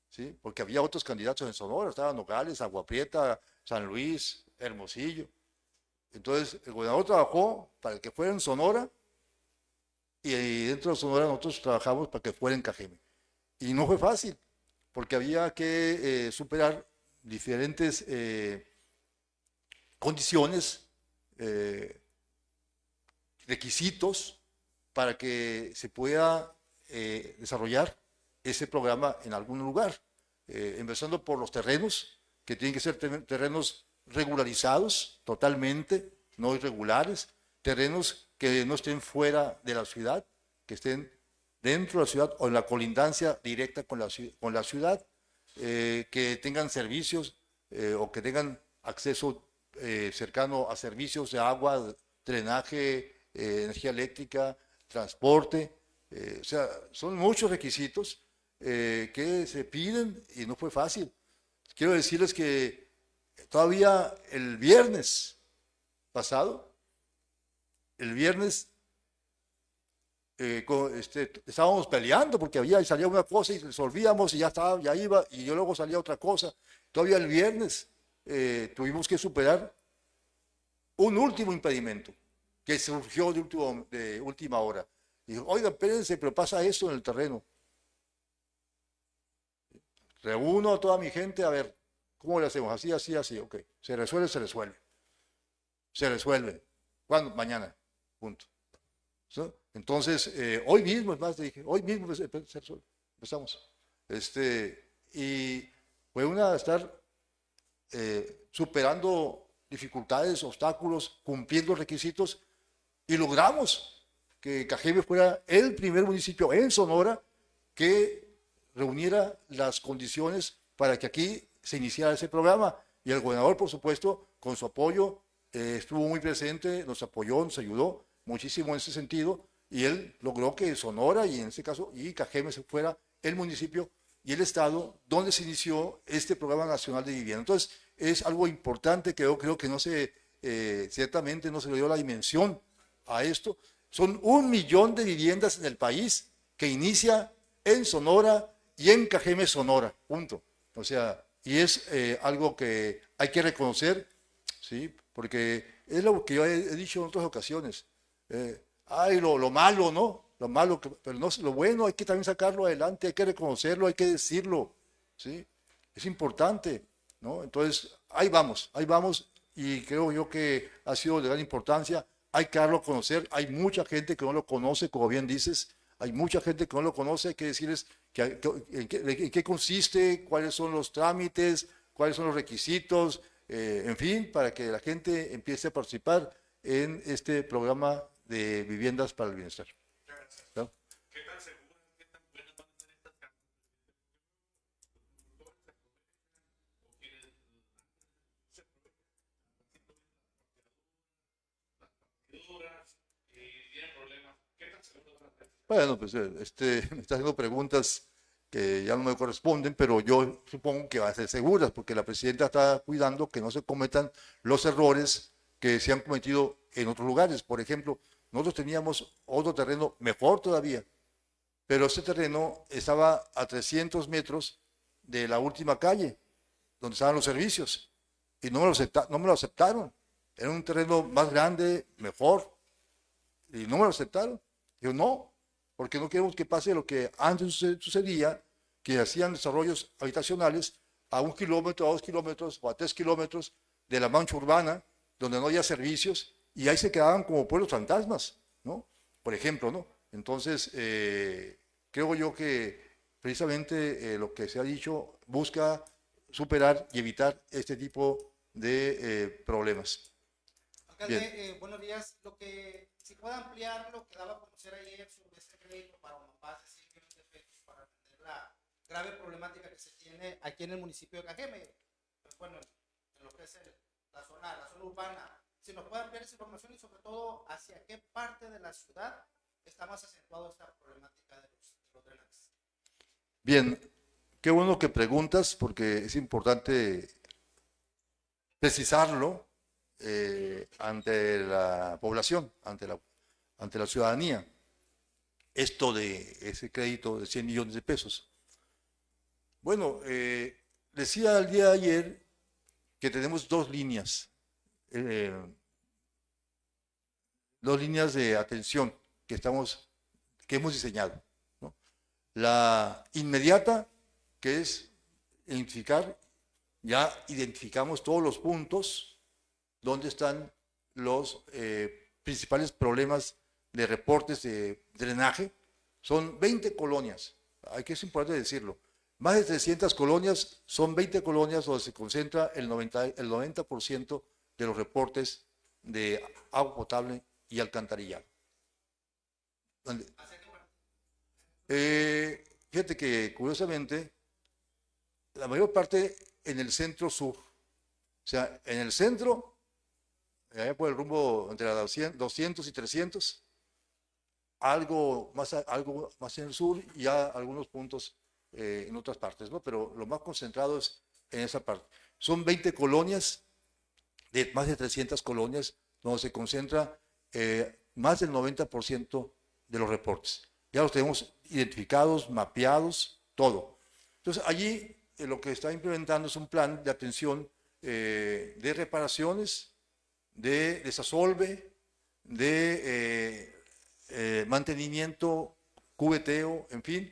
¿sí?, porque había otros candidatos en Sonora, estaban Nogales, Agua Prieta, San Luis, Hermosillo. Entonces, el gobernador trabajó para que fuera en Sonora, y dentro de Sonora nosotros trabajamos para que fuera en Cajeme. Y no fue fácil, porque había que superar diferentes condiciones, requisitos para que se pueda desarrollar ese programa en algún lugar, empezando por los terrenos, que tienen que ser terrenos regularizados totalmente, no irregulares, terrenos que no estén fuera de la ciudad, que estén dentro de la ciudad o en la colindancia directa con la ciudad, que tengan servicios o que tengan acceso cercano a servicios de agua, drenaje, energía eléctrica, transporte. O sea, son muchos requisitos que se piden y no fue fácil. Quiero decirles que todavía el viernes pasado, estábamos peleando porque salía una cosa y resolvíamos y ya estaba, ya iba, y yo luego salía otra cosa. Todavía el viernes tuvimos que superar un último impedimento que surgió de última hora. Y dijo, oiga, espérense, pero pasa esto en el terreno. Reúno a toda mi gente, a ver, ¿cómo le hacemos? Así, así, así, ok. Se resuelve, se resuelve. Se resuelve. ¿Cuándo? Mañana. Punto. ¿Sí? Entonces, hoy mismo, es más, dije, hoy mismo empezamos. Y fue estar superando dificultades, obstáculos, cumpliendo requisitos, y logramos que Cajeme fuera el primer municipio en Sonora que reuniera las condiciones para que aquí se iniciara ese programa. Y el gobernador, por supuesto, con su apoyo, estuvo muy presente, nos apoyó, nos ayudó muchísimo en ese sentido, y él logró que Sonora, y en este caso, y Cajeme fuera el municipio y el estado donde se inició este Programa Nacional de Vivienda. Entonces, es algo importante que yo creo que ciertamente no se le dio la dimensión a esto. Son 1 millón de viviendas en el país que inicia en Sonora y en Cajeme, Sonora, punto. O sea, y es algo que hay que reconocer, ¿sí? Porque es lo que yo he dicho en otras ocasiones. Lo malo, ¿no? Lo malo, pero no, lo bueno hay que también sacarlo adelante, hay que reconocerlo, hay que decirlo, ¿sí? Es importante, ¿no? Entonces, ahí vamos, y creo yo que ha sido de gran importancia. Hay que darlo a conocer, hay mucha gente que no lo conoce, como bien dices, Hay mucha gente que no lo conoce, hay que decirles en qué consiste, cuáles son los trámites, cuáles son los requisitos, en fin, para que la gente empiece a participar en este programa de viviendas para el bienestar. ¿No? Bueno, pues me está haciendo preguntas que ya no me corresponden, pero yo supongo que van a ser seguras, porque la presidenta está cuidando que no se cometan los errores que se han cometido en otros lugares. Por ejemplo, nosotros teníamos otro terreno mejor todavía, pero ese terreno estaba a 300 metros de la última calle, donde estaban los servicios, y no me lo aceptaron. Era un terreno más grande, mejor, y no me lo aceptaron. Yo no, porque no queremos que pase lo que antes sucedía, que hacían desarrollos habitacionales a 1 kilómetro, a 2 kilómetros o a 3 kilómetros de la mancha urbana, donde no había servicios, y ahí se quedaban como pueblos fantasmas, ¿no? Por ejemplo, ¿no? Entonces, creo yo que precisamente lo que se ha dicho busca superar y evitar este tipo de problemas. Alcalde, buenos días. Si puede ampliar lo que daba a conocer ayer sobre este crédito para más de 100 millones de pesos para atender la grave problemática que se tiene aquí en el municipio de Cajeme, pues bueno, en lo que es la zona urbana. Si nos puede ampliar esa información y sobre todo hacia qué parte de la ciudad está más acentuada esta problemática de los drenajes. Bien, qué bueno que preguntas, porque es importante precisarlo ante la población, ante la ciudadanía, esto de ese crédito de 100 millones de pesos. Bueno, decía el día de ayer que tenemos dos líneas de atención que hemos diseñado, ¿no? La inmediata, que es ya identificamos todos los puntos donde están los principales problemas de reportes de drenaje. Son 20 colonias, es importante decirlo. Más de 300 colonias, son 20 colonias donde se concentra el 90% de los reportes de agua potable y alcantarillado. Fíjate que, curiosamente, la mayor parte en el centro sur. O sea, en el centro, allá por el rumbo entre la 200 y 300, algo más en el sur y ya algunos puntos en otras partes, ¿no? Pero lo más concentrado es en esa parte. Son 20 colonias, más de 300 colonias, donde se concentra más del 90% de los reportes. Ya los tenemos identificados, mapeados, todo. Entonces, allí lo que está implementando es un plan de atención de reparaciones, de desasolve, de mantenimiento, cubeteo, en fin,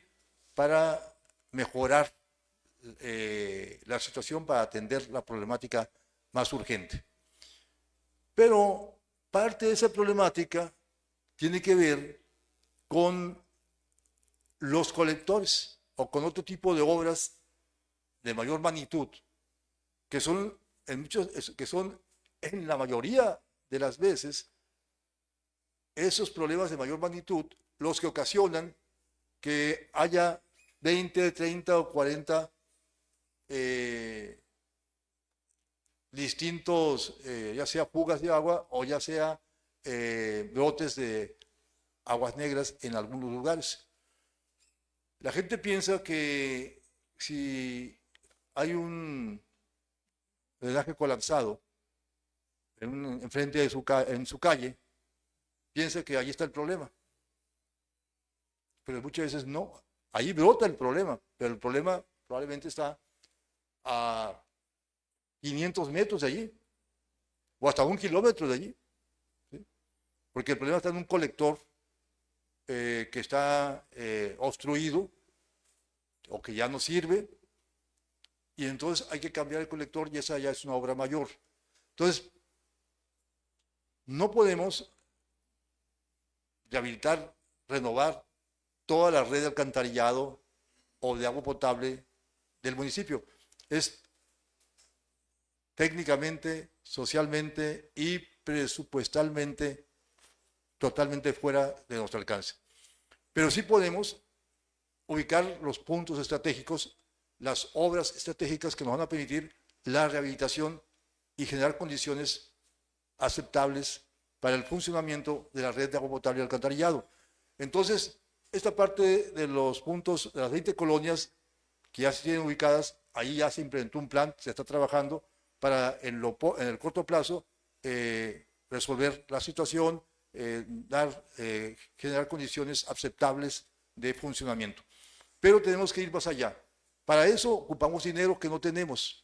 para mejorar la situación, para atender la problemática más urgente. Pero parte de esa problemática tiene que ver con los colectores o con otro tipo de obras de mayor magnitud, que son en la mayoría de las veces esos problemas de mayor magnitud los que ocasionan que haya 20, 30 o 40 distintos, ya sea fugas de agua o ya sea brotes de aguas negras en algunos lugares. La gente piensa que si hay un drenaje colapsado enfrente de en su calle, piensa que ahí está el problema. Pero muchas veces no. Ahí brota el problema, pero el problema probablemente está a 500 metros de allí, o hasta 1 kilómetro de allí, ¿sí? Porque el problema está en un colector que está obstruido o que ya no sirve, y entonces hay que cambiar el colector y esa ya es una obra mayor. Entonces, no podemos rehabilitar, renovar toda la red de alcantarillado o de agua potable del municipio. Es técnicamente, socialmente y presupuestalmente totalmente fuera de nuestro alcance. Pero sí podemos ubicar los puntos estratégicos, las obras estratégicas que nos van a permitir la rehabilitación y generar condiciones aceptables para el funcionamiento de la red de agua potable y alcantarillado. Entonces, esta parte de los puntos, de las 20 colonias que ya se tienen ubicadas, ahí ya se implementó un plan, se está trabajando para en el corto plazo resolver la situación, generar condiciones aceptables de funcionamiento. Pero tenemos que ir más allá. Para eso ocupamos dinero que no tenemos.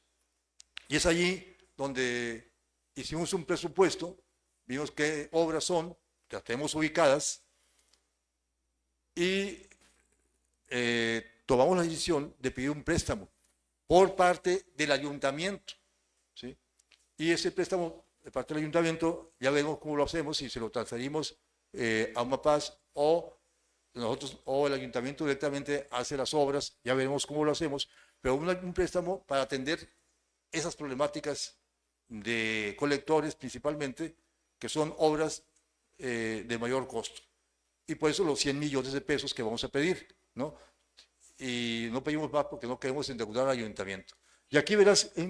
Y es allí donde hicimos un presupuesto, vimos qué obras son, que las tenemos ubicadas, y tomamos la decisión de pedir un préstamo por parte del ayuntamiento, ¿sí? Y ese préstamo de parte del ayuntamiento, ya vemos cómo lo hacemos, si se lo transferimos a Umapaz o nosotros o el ayuntamiento directamente hace las obras, ya veremos cómo lo hacemos, pero un préstamo para atender esas problemáticas de colectores principalmente, que son obras de mayor costo. Y por eso los 100 millones de pesos que vamos a pedir, ¿no? Y no pedimos más porque no queremos endeudar al ayuntamiento. Y aquí verás, es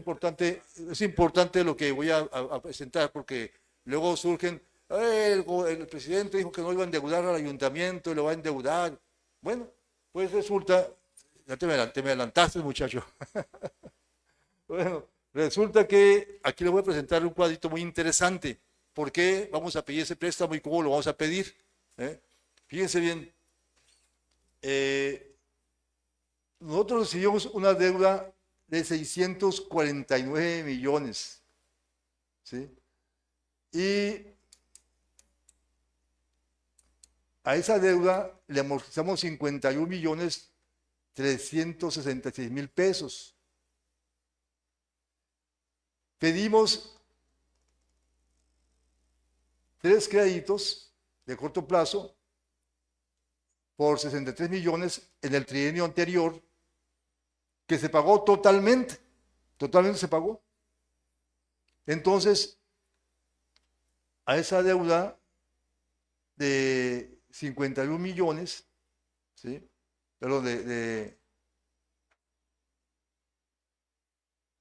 importante lo que voy a presentar, porque luego surgen, el presidente dijo que no iba a endeudar al ayuntamiento y lo va a endeudar. Bueno, pues resulta, ya te me adelantaste, muchacho. Bueno, resulta que aquí le voy a presentar un cuadrito muy interesante. ¿Por qué vamos a pedir ese préstamo y cómo lo vamos a pedir? Fíjense bien, nosotros recibimos una deuda de 649 millones, ¿sí? Y a esa deuda le amortizamos 51 millones 366 mil pesos. Pedimos 3 créditos de corto plazo por 63 millones en el trienio anterior, que se pagó totalmente se pagó. Entonces, a esa deuda de 51 millones, ¿sí? Perdón,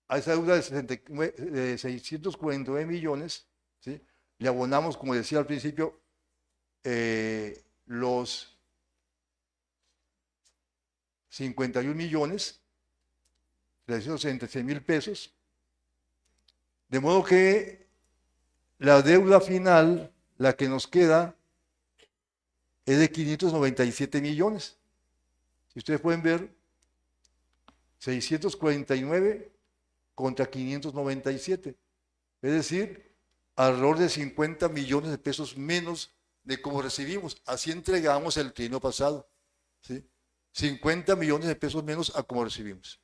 a esa deuda de 649 millones, ¿sí? Le abonamos, como decía al principio, los 51 millones 366 mil pesos, de modo que la deuda final, la que nos queda, es de 597 millones. Si ustedes pueden ver, 649 contra 597, es decir, alrededor de 50 millones de pesos menos de como recibimos. Así entregamos el trienio pasado, ¿sí? 50 millones de pesos menos a como recibimos.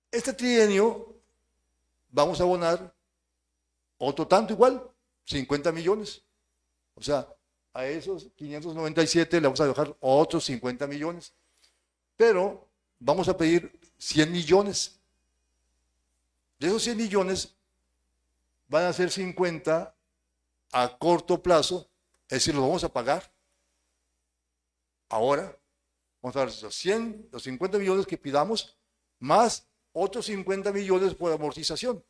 Este trienio vamos a abonar otro tanto igual, 50 millones. O sea, a esos 597 le vamos a dejar otros 50 millones. Pero vamos a pedir 100 millones. De esos 100 millones van a ser 50 a corto plazo, es decir, los vamos a pagar ahora. Vamos a dar los 50 millones que pidamos, más otros 50 millones por amortización.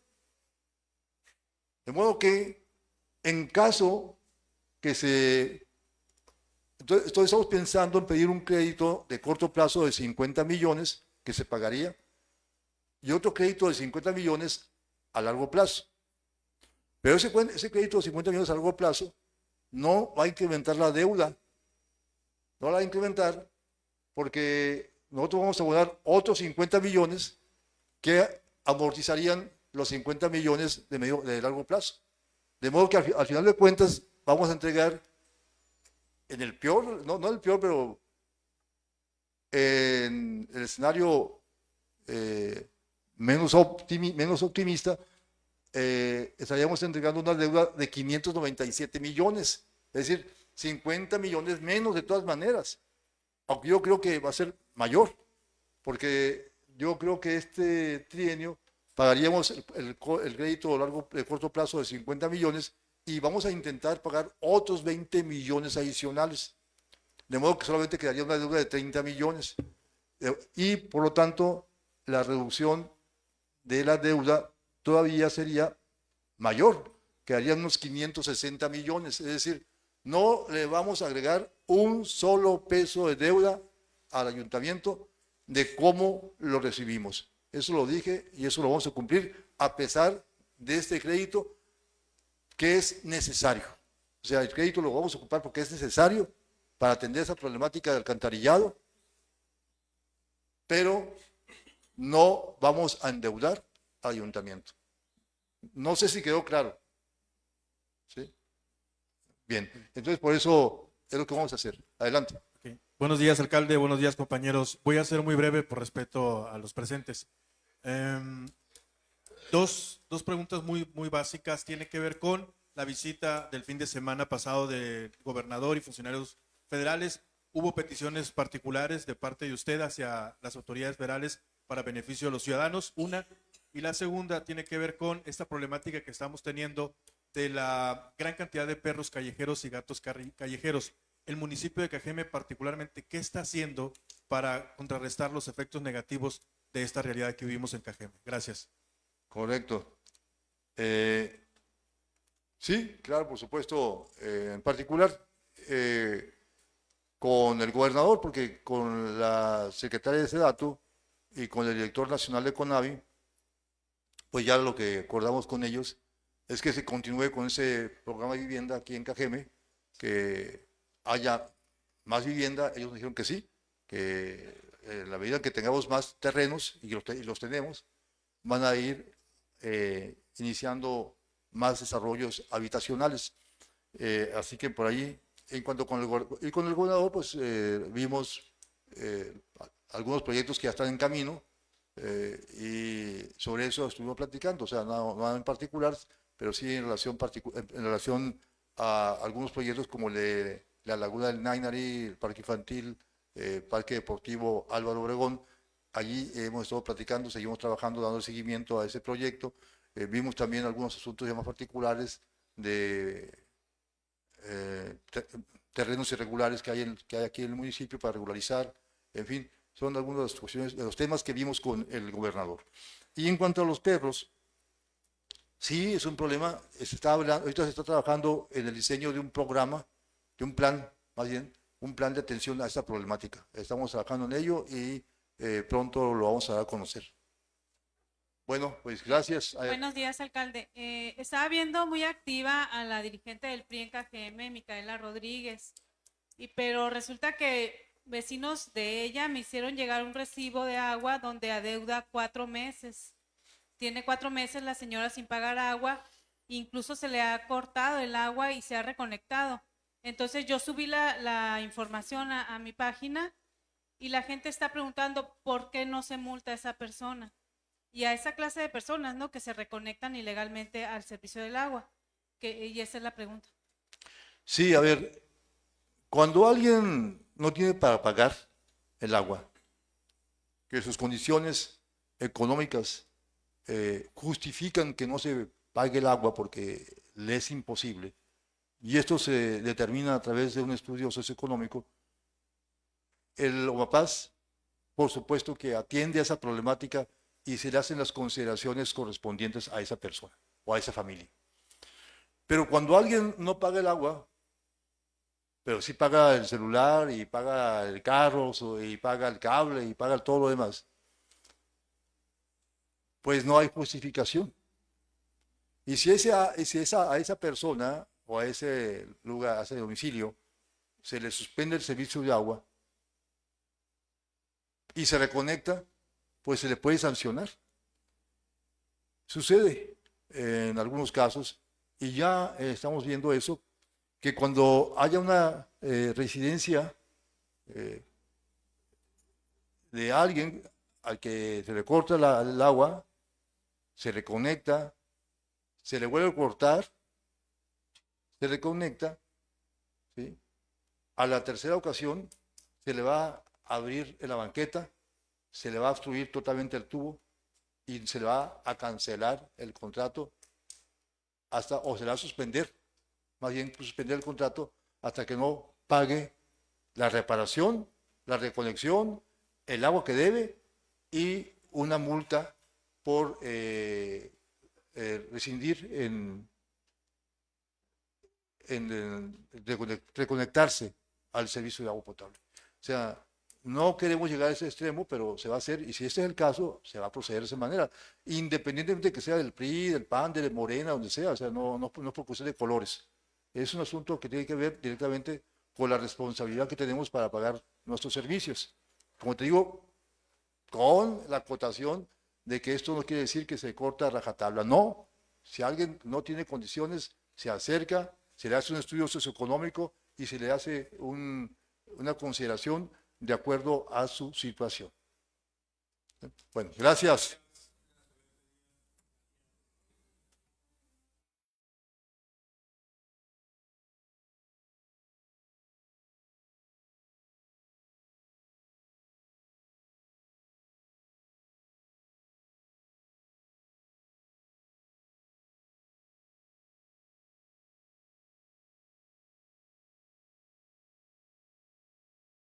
De modo que, en caso que entonces estamos pensando en pedir un crédito de corto plazo de 50 millones, que se pagaría, y otro crédito de 50 millones a largo plazo. Pero ese crédito de 50 millones a largo plazo no va a incrementar la deuda. No la va a incrementar porque nosotros vamos a abonar otros 50 millones que amortizarían los 50 millones de largo plazo. De modo que al final de cuentas vamos a entregar en el peor, no el peor, pero en el escenario menos optimista, estaríamos entregando una deuda de 597 millones. Es decir, 50 millones menos de todas maneras. Aunque yo creo que va a ser mayor, porque yo creo que este trienio pagaríamos el crédito de corto plazo de 50 millones y vamos a intentar pagar otros 20 millones adicionales. De modo que solamente quedaría una deuda de 30 millones. Y por lo tanto, la reducción de la deuda todavía sería mayor, quedarían unos 560 millones. Es decir, no le vamos a agregar un solo peso de deuda al ayuntamiento de cómo lo recibimos. Eso lo dije y eso lo vamos a cumplir a pesar de este crédito que es necesario. O sea, el crédito lo vamos a ocupar porque es necesario para atender esa problemática del alcantarillado, pero no vamos a endeudar al ayuntamiento. No sé si quedó claro. ¿Sí? Bien, entonces por eso es lo que vamos a hacer. Adelante. Okay. Buenos días, alcalde. Buenos días, compañeros. Voy a ser muy breve por respeto a los presentes. Dos preguntas muy básicas. Tiene que ver con la visita del fin de semana pasado del gobernador y funcionarios federales. Hubo peticiones particulares de parte de usted hacia las autoridades federales para beneficio de los ciudadanos, una. Y la segunda tiene que ver con esta problemática que estamos teniendo de la gran cantidad de perros callejeros y gatos callejeros. El municipio de Cajeme particularmente, ¿qué está haciendo para contrarrestar los efectos negativos de esta realidad que vivimos en Cajeme? Gracias. Correcto. Sí, claro, por supuesto, en particular con el gobernador, porque con la secretaria de SEDATU y con el director nacional de CONAVI, pues ya lo que acordamos con ellos es que se continúe con ese programa de vivienda aquí en Cajeme, que haya más vivienda. Ellos nos dijeron que sí, que en la medida que tengamos más terrenos, y los tenemos, van a ir iniciando más desarrollos habitacionales. Así que por ahí, en cuanto con el gobernador, pues vimos algunos proyectos que ya están en camino, y sobre eso estuvimos platicando, o sea, no en particular, pero sí en relación a algunos proyectos como la Laguna del Nainari, el Parque Infantil, Parque Deportivo Álvaro Obregón. Allí hemos estado platicando, seguimos trabajando, dando seguimiento a ese proyecto. Vimos también algunos asuntos ya más particulares de terrenos irregulares que hay aquí en el municipio para regularizar. En fin, son algunas de las cuestiones, de los temas que vimos con el gobernador. Y en cuanto a los perros, sí, es un problema. Ahorita se está trabajando en el diseño de un programa, de un plan, más bien, un plan de atención a esta problemática. Estamos trabajando en ello y pronto lo vamos a dar a conocer. Bueno, pues gracias. Buenos días, alcalde. Estaba viendo muy activa a la dirigente del PRI en Cajeme, Micaela Rodríguez, pero resulta que vecinos de ella me hicieron llegar un recibo de agua donde adeuda 4 meses. Tiene 4 meses la señora sin pagar agua, incluso se le ha cortado el agua y se ha reconectado. Entonces yo subí la información a mi página y la gente está preguntando por qué no se multa a esa persona y a esa clase de personas, ¿no?, que se reconectan ilegalmente al servicio del agua. Y esa es la pregunta. Sí, a ver, cuando alguien no tiene para pagar el agua, que sus condiciones económicas justifican que no se pague el agua porque le es imposible, y esto se determina a través de un estudio socioeconómico, el OMAPAS, por supuesto que atiende a esa problemática y se le hacen las consideraciones correspondientes a esa persona o a esa familia. Pero cuando alguien no paga el agua, pero sí paga el celular y paga el carro y paga el cable y paga todo lo demás, pues no hay justificación. Y si a esa persona o a ese lugar, a ese domicilio, se le suspende el servicio de agua y se reconecta, pues se le puede sancionar. Sucede en algunos casos, y ya estamos viendo eso, que cuando haya una residencia de alguien al que se le corta el agua, se reconecta, se le vuelve a cortar, se reconecta, ¿sí?, A la tercera ocasión se le va a abrir en la banqueta, se le va a obstruir totalmente el tubo y se le va a cancelar el contrato o se le va a suspender, más bien suspender el contrato hasta que no pague la reparación, la reconexión, el agua que debe y una multa por rescindir en reconectarse al servicio de agua potable. O sea, no queremos llegar a ese extremo, pero se va a hacer, y si este es el caso, se va a proceder de esa manera, independientemente de que sea del PRI, del PAN, de Morena, donde sea, o sea, no por cuestión de colores. Es un asunto que tiene que ver directamente con la responsabilidad que tenemos para pagar nuestros servicios. Como te digo, con la acotación de que esto no quiere decir que se corta a rajatabla. No, si alguien no tiene condiciones, se acerca, se le hace un estudio socioeconómico y se le hace una consideración de acuerdo a su situación. Bueno, gracias.